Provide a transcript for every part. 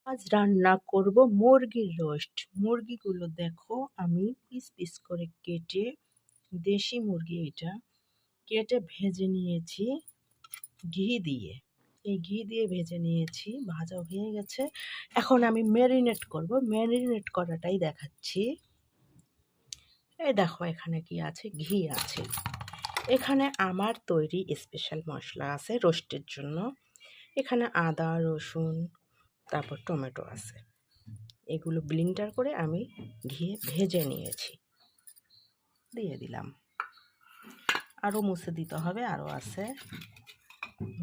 আজ রান্না করব মুরগির রোস্ট। মুরগিগুলো দেখো আমি পিস পিস করে কেটে, দেশি মুরগি এটা, কেটে ভেজে নিয়েছি ঘি দিয়ে। এই ঘি দিয়ে ভেজে নিয়েছি, ভাজা হয়ে গেছে। এখন আমি ম্যারিনেট করব, ম্যারিনেট করাটাই দেখাচ্ছি। এই দেখো এখানে কি আছে, ঘি আছে। এখানে আমার তৈরি স্পেশাল মশলা আছে রোস্টের জন্য। এখানে আদা, রসুন, তারপর টমেটো আছে। এগুলো ব্লেন্ডার করে আমি ঘিয়ে ভেজে নিয়েছি, দিয়ে দিলাম। আরও মুছে দিতে হবে, আরও আছে,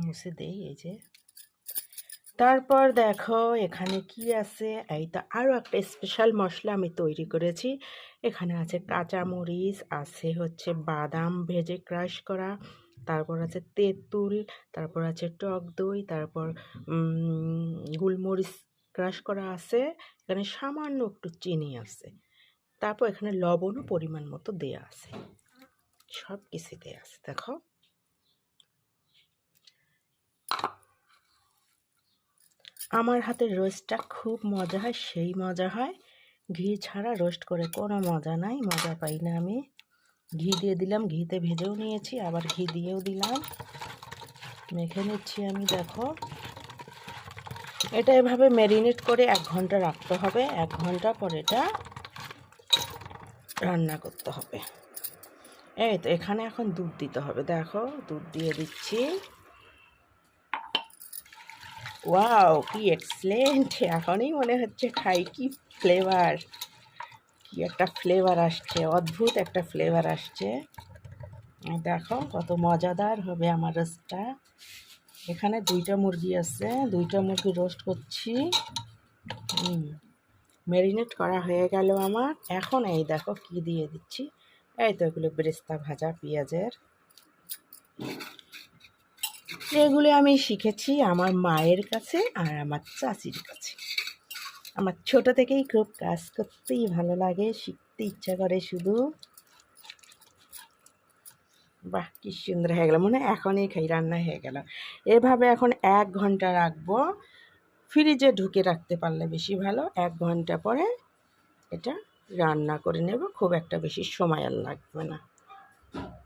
মুছে দেই। এই যে, তারপর দেখো এখানে কি আছে। এই তো আরও একটা স্পেশাল মশলা আমি তৈরি করেছি। এখানে আছে কাঁচামরিচ, আছে হচ্ছে বাদাম ভেজে ক্রাশ করা, তারপর আছে তেঁতুল, তারপর আছে টক দই, তারপর গোলমরিচ ক্রাশ করা আছে। এখানে সামান্য একটু চিনি আছে, তারপর এখানে লবণও পরিমাণ মতো দেয়া আছে, সব কিছু দেয়া আছে। দেখো আমার হাতের রোস্টটা খুব মজা হয়, সেই মজা হয়। ঘি ছাড়া রোস্ট করে কোনো মজা নাই, মজা পাই না আমি। ঘি দিয়ে দিলাম, ঘিতে ভেজেও নিয়েছি, আবার ঘি দিয়েও দিলাম, মেখে নিচ্ছি আমি। দেখো এটা এভাবে ম্যারিনেট করে 1 ঘন্টা রাখতে হবে। 1 ঘন্টা পর এটা রান্না করতে হবে। এই তো এখানে এখন দুধ দিতে হবে। দেখো দুধ দিয়ে দিচ্ছি। ওয়াও, কি এক্সেলেন্ট! এখনই মনে হচ্ছে খাই। কি ফ্লেভার, কি একটা ফ্লেভার আসছে, অদ্ভুত একটা ফ্লেভার আসছে। দেখো কত মজাদার হবে আমার রোস্টটা। এখানে 2টা মুরগি আছে, 2টা মুরগি রোস্ট করছি। ম্যারিনেট করা হয়ে গেল আমার। এখন এই দেখো কি দিয়ে দিচ্ছি। এই তো এগুলো বেরেস্তা ভাজা পেঁয়াজের। এগুলো আমি শিখেছি আমার মায়ের কাছে আর আমার চাচির কাছে। আমার ছোট থেকেই খুব কাজ করতেই ভালো লাগে, শিখতে ইচ্ছা করে শুধু। বাহ, কি সুন্দর হয়ে গেল, মনে হয় এখনই খাই, রান্না হয়ে গেল। এভাবে এখন 1 ঘন্টা রাখবো, ফ্রিজে ঢুকে রাখতে পারলে বেশি ভালো। 1 ঘন্টা পরে এটা রান্না করে নেব, খুব একটা বেশি সময় আর লাগবে না।